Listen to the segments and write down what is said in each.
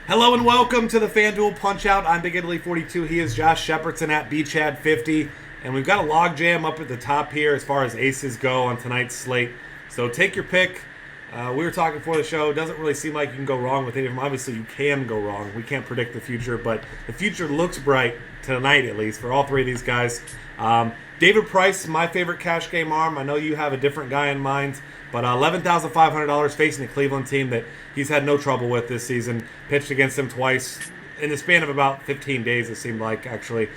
Hello and welcome to the FanDuel Punch-Out. I'm Big Italy 42. He is Josh Shepardson at Beachhead 50. And we've got a logjam up at the top here as far as aces go on tonight's slate. So take your pick. We were talking before the show. It doesn't really seem like you can go wrong with any of them. Obviously, you can go wrong. We can't predict the future, but the future looks bright tonight, at least, for all three of these guys. David Price, my favorite cash game arm. I know you have a different guy in mind, but $11,500 facing the Cleveland team that he's had no trouble with this season. Pitched against them twice in the span of about 15 days, it seemed like, actually.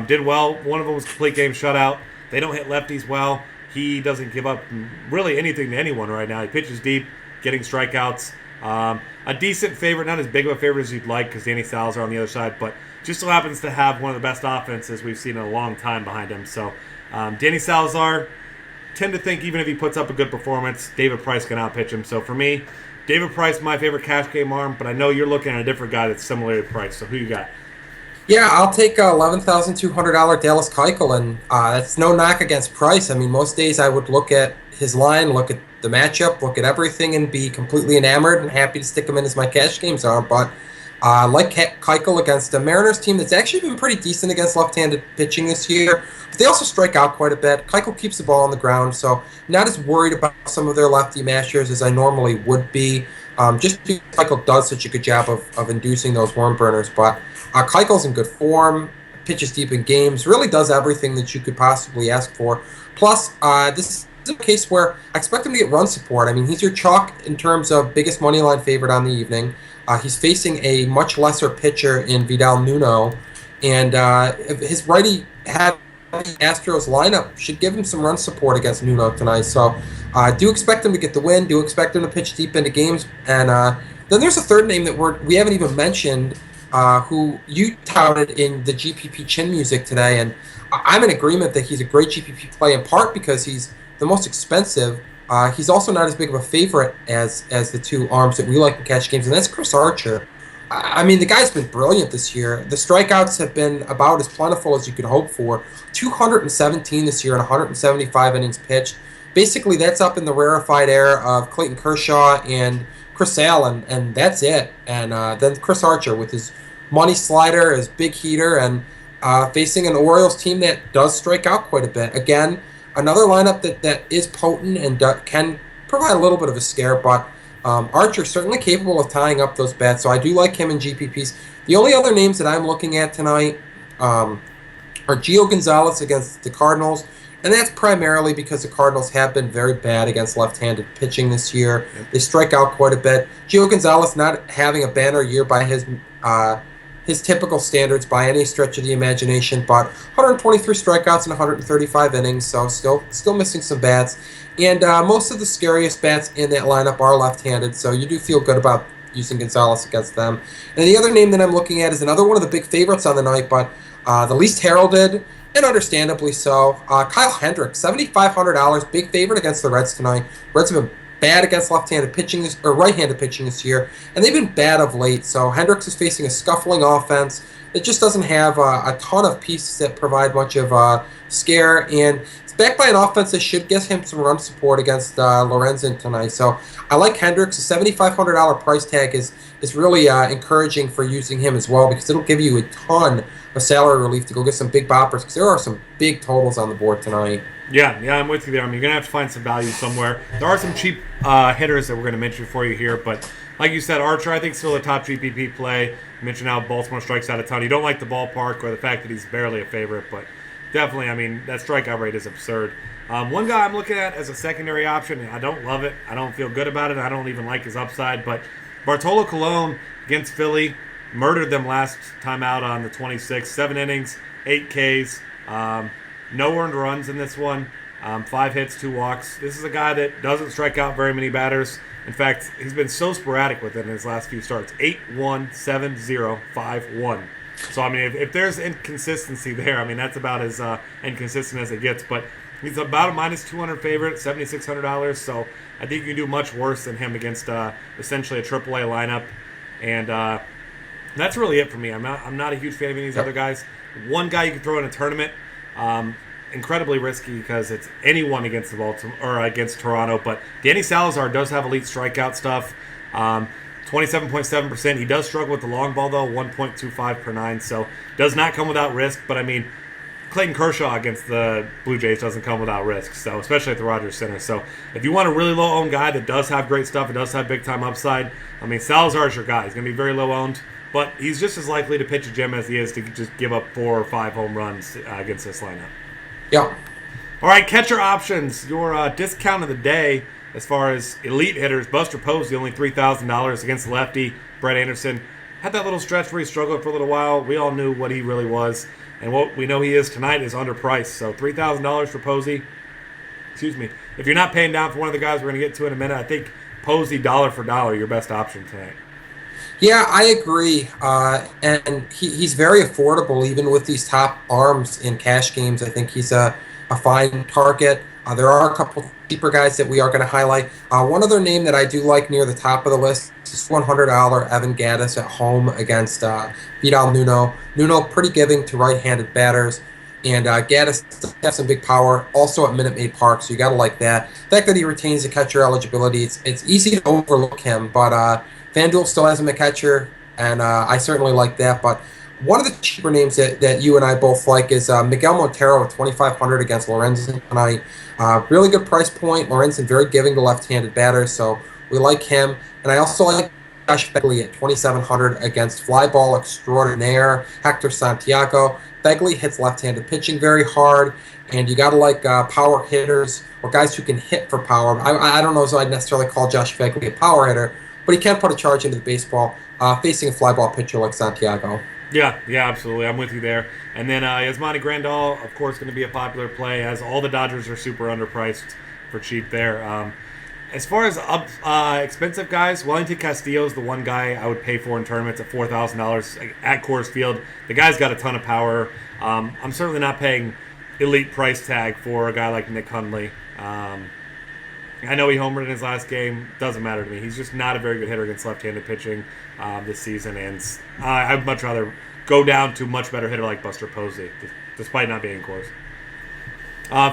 Did well. One of them was complete game shutout. They don't hit lefties well. He doesn't give up really anything to anyone right now. He pitches deep, getting strikeouts. A decent favorite, not as big of a favorite as you'd like because Danny Salazar on the other side, but just so happens to have one of the best offenses we've seen in a long time behind him. So Danny Salazar, tend to think even if he puts up a good performance, David Price can outpitch him. So for me, David Price, my favorite cash game arm, but I know you're looking at a different guy that's similar to Price. So who you got? Yeah, I'll take $11,200 Dallas Keuchel, and that's no knock against Price. I mean, most days I would look at his line, look at the matchup, look at everything, and be completely enamored and happy to stick him in as my cash games arm. But like Keuchel against a Mariners team that's actually been pretty decent against left-handed pitching this year, but they also strike out quite a bit. Keuchel keeps the ball on the ground, so not as worried about some of their lefty mashers as I normally would be. Just because Keuchel does such a good job of inducing those worm burners, but Keuchel's in good form, pitches deep in games, really does everything that you could possibly ask for. Plus, this is a case where I expect him to get run support. I mean, he's your chalk in terms of biggest money line favorite on the evening. He's facing a much lesser pitcher in Vidal Nuno, and his righty heavy Astros lineup should give him some run support against Nuno tonight. So I do expect him to get the win, do expect him to pitch deep into games. And then there's a third name that we haven't even mentioned, who you touted in the GPP chin music today, and I'm in agreement that he's a great GPP play in part because he's the most expensive. He's also not as big of a favorite as the two arms that we like in cash games, and that's Chris Archer. I mean, the guy's been brilliant this year. The strikeouts have been about as plentiful as you could hope for. 217 this year and 175 innings pitched. Basically, that's up in the rarefied air of Clayton Kershaw and Chris Sale, and that's it. And then Chris Archer with his money slider, his big heater, and facing an Orioles team that does strike out quite a bit. Again, another lineup that is potent and can provide a little bit of a scare, but Archer certainly capable of tying up those bats, so I do like him in GPPs. The only other names that I'm looking at tonight are Gio Gonzalez against the Cardinals, and that's primarily because the Cardinals have been very bad against left-handed pitching this year. They strike out quite a bit. Gio Gonzalez not having a banner year by his typical standards by any stretch of the imagination, but 123 strikeouts in 135 innings, so still missing some bats. And most of the scariest bats in that lineup are left-handed, so you do feel good about using Gonzalez against them. And the other name that I'm looking at is another one of the big favorites on the night, but the least heralded, and understandably so. Kyle Hendricks, $7,500, big favorite against the Reds tonight. Reds have been bad against left-handed pitching or right-handed pitching this year, and they've been bad of late. So Hendricks is facing a scuffling offense that just doesn't have a ton of pieces that provide much of a scare, and it's backed by an offense that should get him some run support against Lorenzen tonight. So I like Hendricks. The $7,500 price tag is really encouraging for using him as well because it'll give you a ton of salary relief to go get some big boppers because there are some big totals on the board tonight. Yeah, I'm with you there. I mean, you're going to have to find some value somewhere. There are some cheap hitters that we're going to mention for you here, but like you said, Archer, I think, still a top GPP play. You mentioned how Baltimore strikes out a ton. You don't like the ballpark or the fact that he's barely a favorite, but definitely, I mean, that strikeout rate is absurd. One guy I'm looking at as a secondary option, and I don't love it. I don't feel good about it. I don't even like his upside, but Bartolo Colon against Philly murdered them last time out on the 26th. 7 innings, 8 Ks. No earned runs in this one. 5 hits, 2 walks. This is a guy that doesn't strike out very many batters. In fact, he's been so sporadic with it in his last few starts. 8-1, 7-0, 5-1. So, I mean, if there's inconsistency there, I mean, that's about as inconsistent as it gets. But he's about a minus 200 favorite, $7,600. So I think you can do much worse than him against essentially a AAA lineup. And that's really it for me. I'm not a huge fan of any of these other guys. One guy you can throw in a tournament. Incredibly risky because it's anyone against the Baltimore or against Toronto. But Danny Salazar does have elite strikeout stuff. 27.7%. He does struggle with the long ball, though, 1.25 per 9, so does not come without risk. But, I mean, Clayton Kershaw against the Blue Jays doesn't come without risk, so especially at the Rogers Center. So if you want a really low-owned guy that does have great stuff, it does have big-time upside, I mean, Salazar is your guy. He's going to be very low-owned, but he's just as likely to pitch a gem as he is to just give up 4 or 5 home runs against this lineup. Yep. All right, catcher options. Your discount of the day as far as elite hitters. Buster Posey, only $3,000 against the lefty. Brett Anderson had that little stretch where he struggled for a little while. We all knew what he really was. And what we know he is tonight is underpriced. So $3,000 for Posey. Excuse me. If you're not paying down for one of the guys we're going to get to in a minute, I think Posey, dollar for dollar, your best option tonight. Yeah, I agree. And he's very affordable, even with these top arms in cash games. I think he's a fine target. There are a couple cheaper guys that we are going to highlight. One other name that I do like near the top of the list is $100 Evan Gattis at home against Vidal Nuno. Nuno pretty giving to right-handed batters, and Gattis has some big power, also at Minute Maid Park, so you got to like that. The fact that he retains the catcher eligibility, it's easy to overlook him, but FanDuel still has him a catcher, and I certainly like that. But one of the cheaper names that you and I both like is Miguel Montero at $2,500 against Lorenzen tonight. Really good price point. Lorenzen very giving to left-handed batters, so we like him. And I also like Josh Begley at $2,700 against fly ball extraordinaire Hector Santiago. Begley hits left-handed pitching very hard, and you got to like power hitters or guys who can hit for power. I don't know if I'd necessarily call Josh Begley a power hitter, but he can put a charge into the baseball facing a fly ball pitcher like Santiago. Yeah, absolutely. I'm with you there. And then Yasmani Grandal, of course, going to be a popular play, as all the Dodgers are super underpriced for cheap there. As far as expensive guys, Wellington Castillo is the one guy I would pay for in tournaments at $4,000 at Coors Field. The guy's got a ton of power. I'm certainly not paying elite price tag for a guy like Nick Hundley. I know he homered in his last game. Doesn't matter to me. He's just not a very good hitter against left-handed pitching this season, and I'd much rather go down to a much better hitter like Buster Posey, despite not being Coors.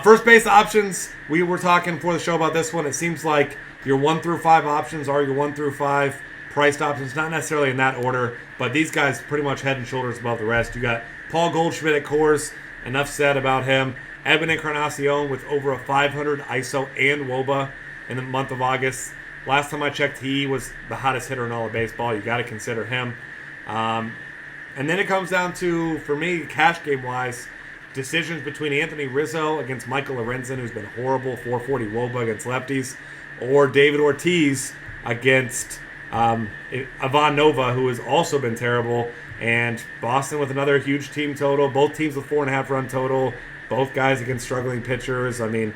First base options, we were talking before the show about this one. It seems like your 1 through 5 options are your 1 through 5 priced options, not necessarily in that order, but these guys pretty much head and shoulders above the rest. You got Paul Goldschmidt at Coors. Enough said about him. Edwin Encarnacion with over a 500 ISO and WOBA in the month of August. Last time I checked, he was the hottest hitter in all of baseball. You got to consider him. And then it comes down to, for me, cash game-wise, decisions between Anthony Rizzo against Michael Lorenzen, who's been horrible, 440 WOBA against lefties, or David Ortiz against Ivan Nova, who has also been terrible, and Boston with another huge team total, both teams with 4.5 run total, both guys against struggling pitchers. I mean,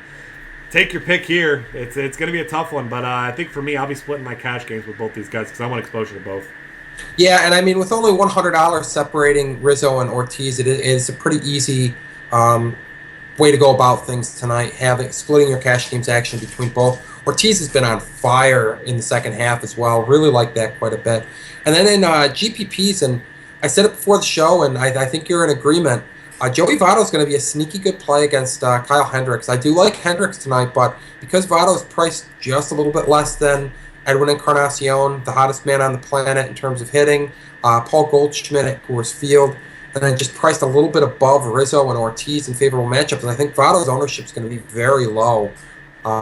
take your pick here. It's going to be a tough one, but I think for me, I'll be splitting my cash games with both these guys because I want exposure to both. Yeah, and I mean, with only $100 separating Rizzo and Ortiz, it is a pretty easy way to go about things tonight, splitting your cash games action between both. Ortiz has been on fire in the second half as well. Really like that quite a bit. And then in GPPs, and I said it before the show, and I think you're in agreement, Joey Votto is going to be a sneaky good play against Kyle Hendricks. I do like Hendricks tonight, but because Votto's priced just a little bit less than Edwin Encarnacion, the hottest man on the planet in terms of hitting, Paul Goldschmidt at Coors Field, and then just priced a little bit above Rizzo and Ortiz in favorable matchups. And I think Votto's ownership is going to be very low,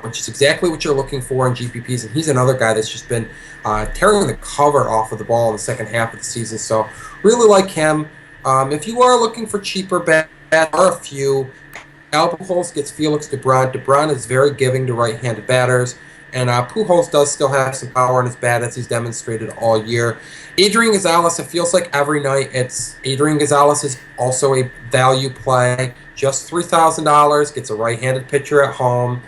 which is exactly what you're looking for in GPPs. And he's another guy that's just been tearing the cover off of the ball in the second half of the season. So really like him. If you are looking for cheaper bets, there are a few. Albert Pujols gets Felix DeBron. DeBron is very giving to right-handed batters. And Pujols does still have some power in his bat, as he's demonstrated all year. Adrian Gonzalez, it feels like every night Adrian Gonzalez is also a value play. Just $3,000, gets a right-handed pitcher at home.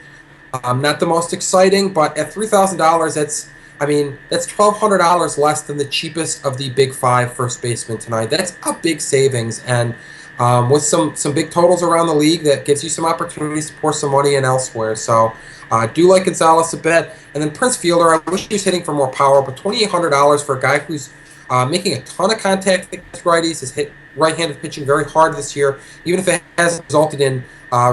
Not the most exciting, but at $3,000, that's $1,200 less than the cheapest of the big 5 first basemen tonight. That's a big savings, and with some big totals around the league, that gives you some opportunities to pour some money in elsewhere. So I do like Gonzalez a bit. And then Prince Fielder, I wish he was hitting for more power, but $2,800 for a guy who's making a ton of contact against righties, has hit right-handed pitching very hard this year, even if it hasn't resulted in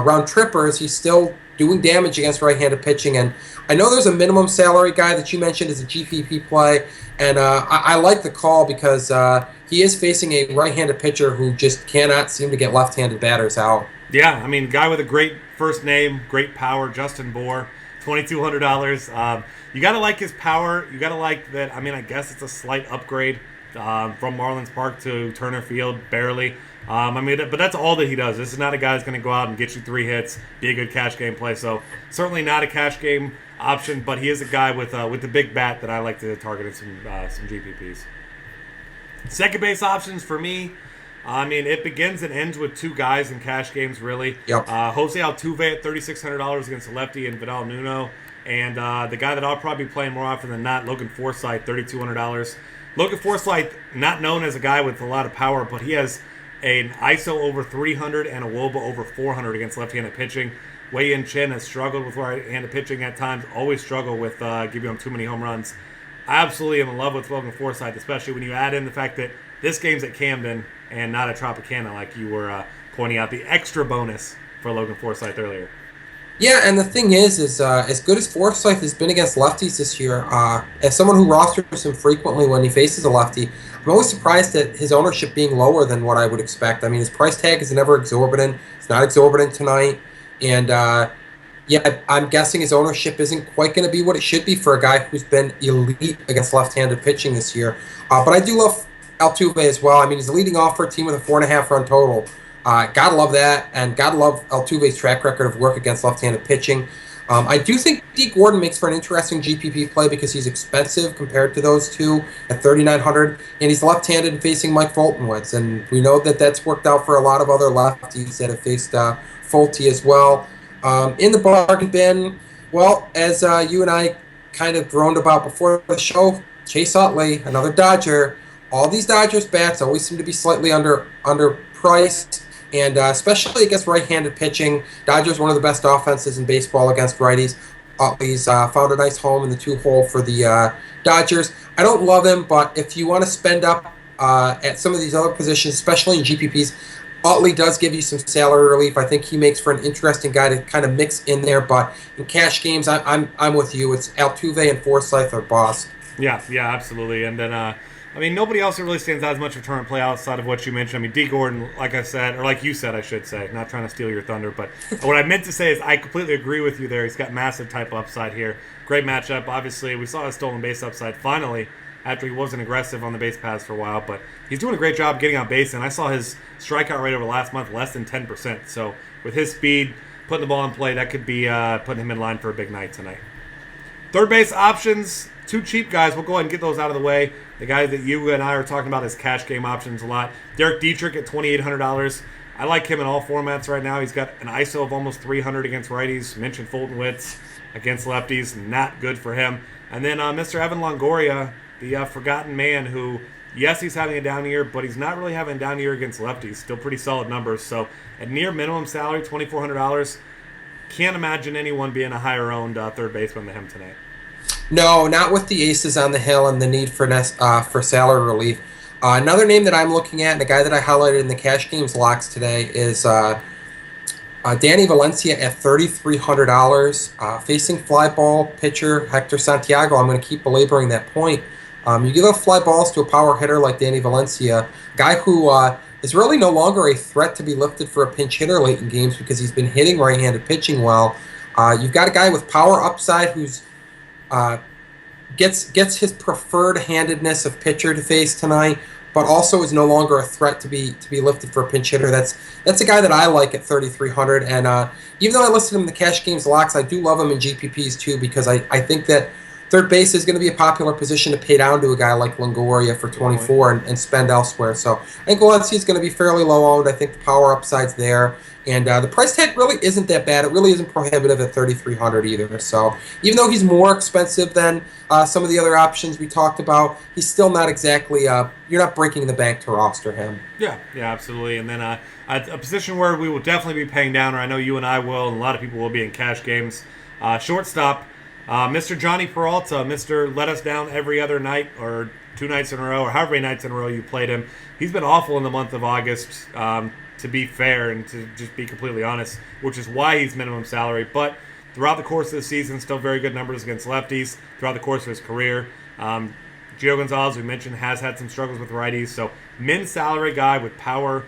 round trippers, he's still doing damage against right-handed pitching. And I know there's a minimum salary guy that you mentioned as a GPP play, and I like the call because he is facing a right-handed pitcher who just cannot seem to get left-handed batters out. Yeah, I mean, guy with a great first name, great power, Justin Bohr, $2,200. You got to like his power. You got to like that. I mean, I guess it's a slight upgrade from Marlins Park to Turner Field, barely. I mean, but that's all that he does. This is not a guy who's going to go out and get you 3 hits, be a good cash game play. So certainly not a cash game option, but he is a guy with the big bat that I like to target in some GPPs. Second base options for me. I mean, it begins and ends with 2 guys in cash games, really. Yep. Jose Altuve at $3,600 against the lefty and Vidal Nuno. And the guy that I'll probably be playing more often than not, Logan Forsythe, $3,200. Logan Forsythe, not known as a guy with a lot of power, but he has an ISO over 300 and a WOBA over 400 against left-handed pitching. Wei-Yin Chen has struggled with right-handed pitching at times, always struggle with giving him too many home runs. I absolutely am in love with Logan Forsythe, especially when you add in the fact that this game's at Camden and not at Tropicana, like you were pointing out, the extra bonus for Logan Forsythe earlier. Yeah, and the thing is as good as Forsythe has been against lefties this year, as someone who rosters him frequently when he faces a lefty, I'm always surprised at his ownership being lower than what I would expect. I mean, his price tag is never exorbitant. It's not exorbitant tonight. And, yeah, I'm guessing his ownership isn't quite going to be what it should be for a guy who's been elite against left-handed pitching this year. But I do love Altuve as well. I mean, he's leading off for a team with a 4.5 run total. Gotta love that, and gotta love Altuve's track record of work against left-handed pitching. I do think D. Gordon makes for an interesting GPP play because he's expensive compared to those two at $3,900, and he's left-handed and facing Mike Fultonwoods, and we know that that's worked out for a lot of other lefties that have faced Fulte as well. In the bargain bin, well, as you and I kind of groaned about before the show, Chase Utley, another Dodger. All these Dodgers bats always seem to be slightly underpriced. And especially against right-handed pitching, Dodgers one of the best offenses in baseball against righties. Utley's found a nice home in the 2-hole for the Dodgers. I don't love him, but if you want to spend up at some of these other positions, especially in GPPs, Utley does give you some salary relief. I think he makes for an interesting guy to kind of mix in there. But in cash games, I'm with you. It's Altuve and Forsythe are boss. Yeah, absolutely. And then I mean, nobody else that really stands out as much of a tournament play outside of what you mentioned. I mean, D. Gordon, like I said, or like you said, I should say, not trying to steal your thunder, but what I meant to say is I completely agree with you there. He's got massive type upside here. Great matchup. Obviously, we saw his stolen base upside finally after he wasn't aggressive on the base paths for a while, but he's doing a great job getting on base, and I saw his strikeout rate over the last month less than 10%. So with his speed, putting the ball in play, that could be putting him in line for a big night tonight. Third base options, 2 cheap guys. We'll go ahead and get those out of the way. The guy that you and I are talking about is cash game options a lot. Derek Dietrich at $2,800. I like him in all formats right now. He's got an ISO of almost 300 against righties. Mentioned Fulton Witz against lefties. Not good for him. And then Mr. Evan Longoria, the forgotten man who, yes, he's having a down year, but he's not really having a down year against lefties. Still pretty solid numbers. So at near minimum salary, $2,400, can't imagine anyone being a higher owned third baseman than him tonight. No, not with the aces on the hill and the need for salary relief. Another name that I'm looking at, and a guy that I highlighted in the cash games locks today, is Danny Valencia at $3,300. Facing fly ball pitcher Hector Santiago, I'm going to keep belaboring that point. You give up fly balls to a power hitter like Danny Valencia, a guy who is really no longer a threat to be lifted for a pinch hitter late in games because he's been hitting right-handed pitching well. You've got a guy with power upside who's gets his preferred handedness of pitcher to face tonight, but also is no longer a threat to be lifted for a pinch hitter. That's a guy that I like at $3,300. And even though I listed him in the cash games locks, I do love him in GPPs too because I think that third base is going to be a popular position to pay down to a guy like Longoria for 24 and spend elsewhere. So I think Valencia is going to be fairly low owned. I think the power upside's there. And the price tag really isn't that bad. It really isn't prohibitive at $3,300 either. So even though he's more expensive than some of the other options we talked about, he's still not exactly you're not breaking the bank to roster him. Yeah, absolutely. And then a position where we will definitely be paying down, or I know you and I will, and a lot of people will be in cash games. Shortstop, Mr. Johnny Peralta, Mr. Let Us Down every other night, or 2 nights in a row, or however many nights in a row you played him. He's been awful in the month of August. to be fair and to just be completely honest, which is why he's minimum salary. But throughout the course of the season, still very good numbers against lefties throughout the course of his career. Gio Gonzalez, we mentioned, has had some struggles with righties. So min salary guy with power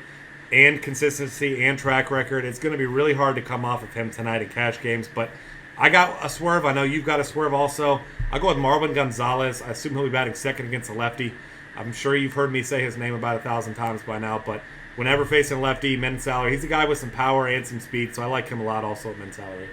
and consistency and track record. It's going to be really hard to come off of him tonight in cash games. But I got a swerve. I know you've got a swerve also. I'll go with Marwin Gonzalez. I assume he'll be batting second against a lefty. I'm sure you've heard me say his name about 1,000 times by now, but whenever facing lefty, min salary, he's a guy with some power and some speed, so I like him a lot also at min salary.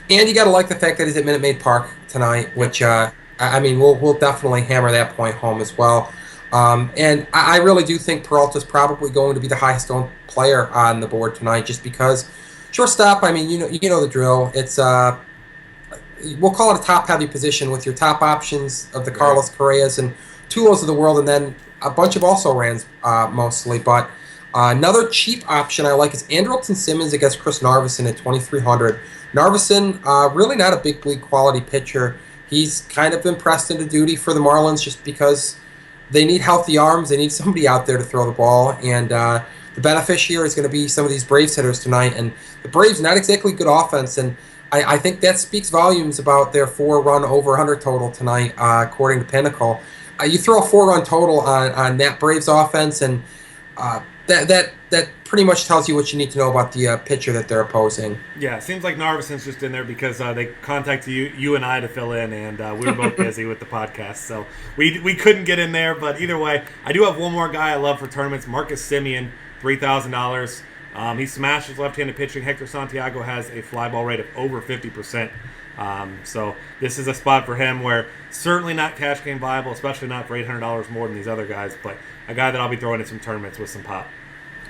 And you got to like the fact that he's at Minute Maid Park tonight, which, we'll definitely hammer that point home as well. And I really do think Peralta's probably going to be the highest owned player on the board tonight, just because shortstop, you know the drill. It's we'll call it a top-heavy position with your top options of the Carlos Correas and Tulos of the world, and then a bunch of also-rans mostly. But another cheap option I like is Andrelton Simmons against Chris Narveson at 2,300. Narveson, really not a big league quality pitcher. He's kind of been pressed into duty for the Marlins just because they need healthy arms. They need somebody out there to throw the ball, and the beneficiary is going to be some of these Braves hitters tonight. And the Braves, not exactly good offense, and I think that speaks volumes about their 4-run over 100 total tonight, according to Pinnacle. You throw a 4-run total on that Braves offense, and that pretty much tells you what you need to know about the pitcher that they're opposing. Yeah, it seems like Narveson's just in there because they contacted you and I to fill in, and we were both busy with the podcast, so we couldn't get in there. But either way, I do have one more guy I love for tournaments, Marcus Semien, $3,000. He smashes left-handed pitching. Hector Santiago has a fly ball rate of over 50%. So this is a spot for him where certainly not cash game viable, especially not for $800 more than these other guys, but a guy that I'll be throwing in some tournaments with some pop.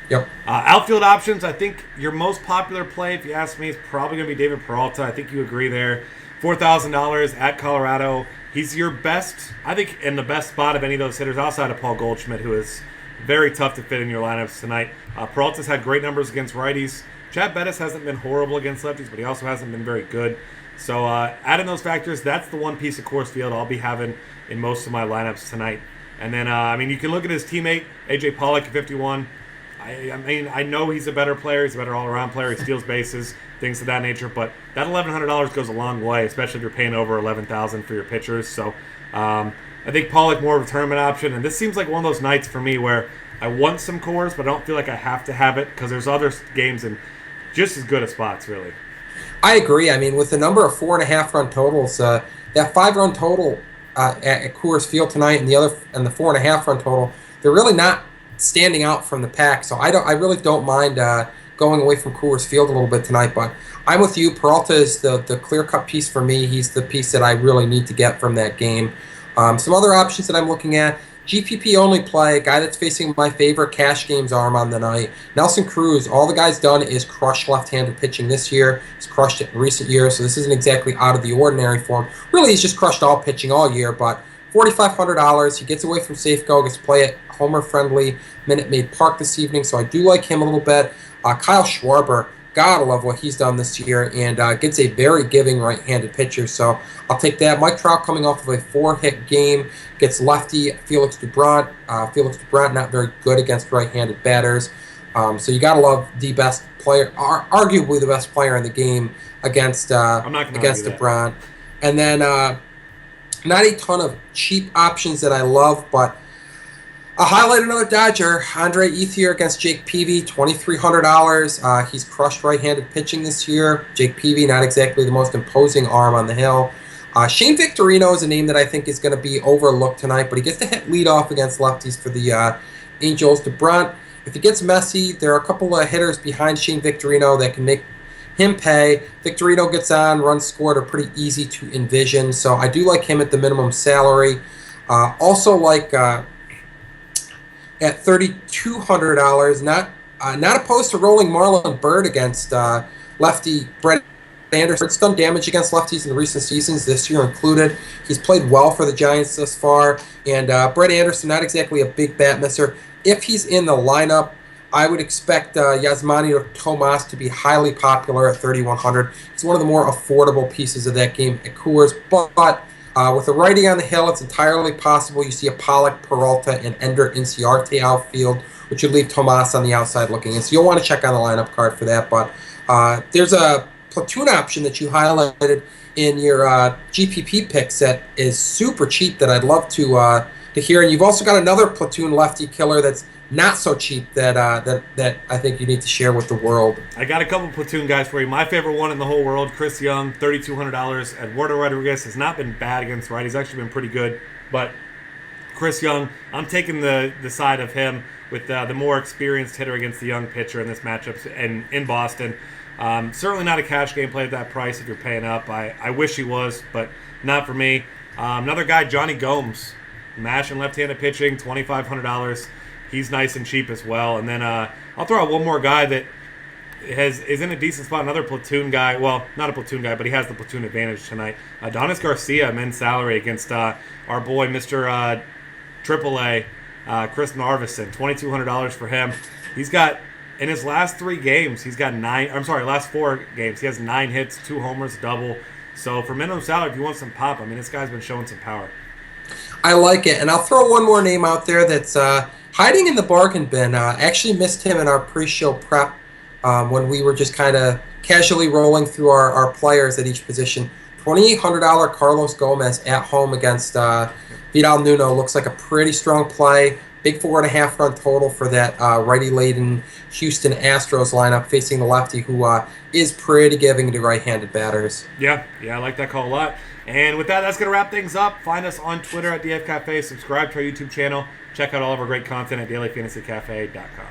Yep. Outfield options, I think your most popular play, if you ask me, is probably going to be David Peralta. I think you agree there. $4,000 at Colorado. He's your best, I think, in the best spot of any of those hitters outside of Paul Goldschmidt, who is very tough to fit in your lineups tonight. Peralta's had great numbers against righties. Chad Bettis hasn't been horrible against lefties, but he also hasn't been very good. So adding those factors, that's the one piece of Coors Field I'll be having in most of my lineups tonight. And then, you can look at his teammate, A.J. Pollock at 51. I know he's a better player. He's a better all-around player. He steals bases, things of that nature. But that $1,100 goes a long way, especially if you're paying over $11,000 for your pitchers. So I think Pollock more of a tournament option. And this seems like one of those nights for me where I want some Coors, but I don't feel like I have to have it because there's other games and just as good as spots, really. I agree. With the number of 4.5-run totals, that 5-run total at Coors Field tonight and the 4.5-run total, they're really not standing out from the pack. So I really don't mind going away from Coors Field a little bit tonight. But I'm with you. Peralta is the clear-cut piece for me. He's the piece that I really need to get from that game. Some other options that I'm looking at. GPP only play, a guy that's facing my favorite cash games arm on the night. Nelson Cruz, all the guy's done is crush left-handed pitching this year. He's crushed it in recent years, so this isn't exactly out of the ordinary for him. Really, he's just crushed all pitching all year, but $4,500. He gets away from Safeco, gets to play at homer-friendly Minute Maid Park this evening, so I do like him a little bit. Kyle Schwarber, gotta love what he's done this year, and gets a very giving right-handed pitcher, so I'll take that. Mike Trout coming off of a 4-hit game, gets lefty Felix Doubront. Felix Doubront not very good against right-handed batters, so you gotta love the best player, arguably the best player in the game against Doubront. And then not a ton of cheap options that I love, but I'll highlight another Dodger, Andre Ethier against Jake Peavy, $2,300. He's crushed right-handed pitching this year. Jake Peavy, not exactly the most imposing arm on the hill. Shane Victorino is a name that I think is going to be overlooked tonight, but he gets to hit leadoff against lefties for the Angels. Doubront, if it gets messy, there are a couple of hitters behind Shane Victorino that can make him pay. Victorino gets on, runs scored are pretty easy to envision, so I do like him at the minimum salary. Also like at $3,200, not opposed to rolling Marlon Byrd against lefty Brett Anderson. It's done damage against lefties in recent seasons, this year included. He's played well for the Giants thus far, and Brett Anderson, not exactly a big bat misser. If he's in the lineup, I would expect Yasmani Tomas to be highly popular at $3,100. It's one of the more affordable pieces of that game at Coors, but with a righty on the hill, it's entirely possible you see a Pollock, Peralta, and Ender Inciarte outfield which would leave Tomas on the outside looking in. So you'll want to check on the lineup card for that. But there's a platoon option that you highlighted in your GPP picks that is super cheap that I'd love to hear. And you've also got another platoon lefty killer that's not so cheap that I think you need to share with the world. I got a couple platoon guys for you. My favorite one in the whole world, Chris Young, $3,200. Eduardo Rodriguez has not been bad against right. He's actually been pretty good. But Chris Young, I'm taking the side of him with the more experienced hitter against the young pitcher in this matchup in Boston. Certainly not a cash game play at that price if you're paying up. I wish he was, but not for me. Another guy, Johnny Gomes, mash and left-handed pitching, $2,500. He's nice and cheap as well. And then I'll throw out one more guy that is in a decent spot. Another platoon guy. Well, not a platoon guy, but he has the platoon advantage tonight. Adonis Garcia, men's salary against our boy, Mr. AAA, Chris Narveson. $2,200 for him. He's got, in his last 3 games, last 4 games, he has 9 hits, 2 homers, double. So for minimum salary, if you want some pop, I mean, this guy's been showing some power. I like it. And I'll throw one more name out there that's hiding in the bargain bin. Actually missed him in our pre-show prep when we were just kind of casually rolling through our players at each position. $2,800 Carlos Gomez at home against Vidal Nuno. Looks like a pretty strong play. Big 4.5 run total for that righty-laden Houston Astros lineup facing the lefty who is pretty giving to right-handed batters. Yeah, I like that call a lot. And with that, that's going to wrap things up. Find us on Twitter at DF Cafe. Subscribe to our YouTube channel. Check out all of our great content at dailyfantasycafe.com.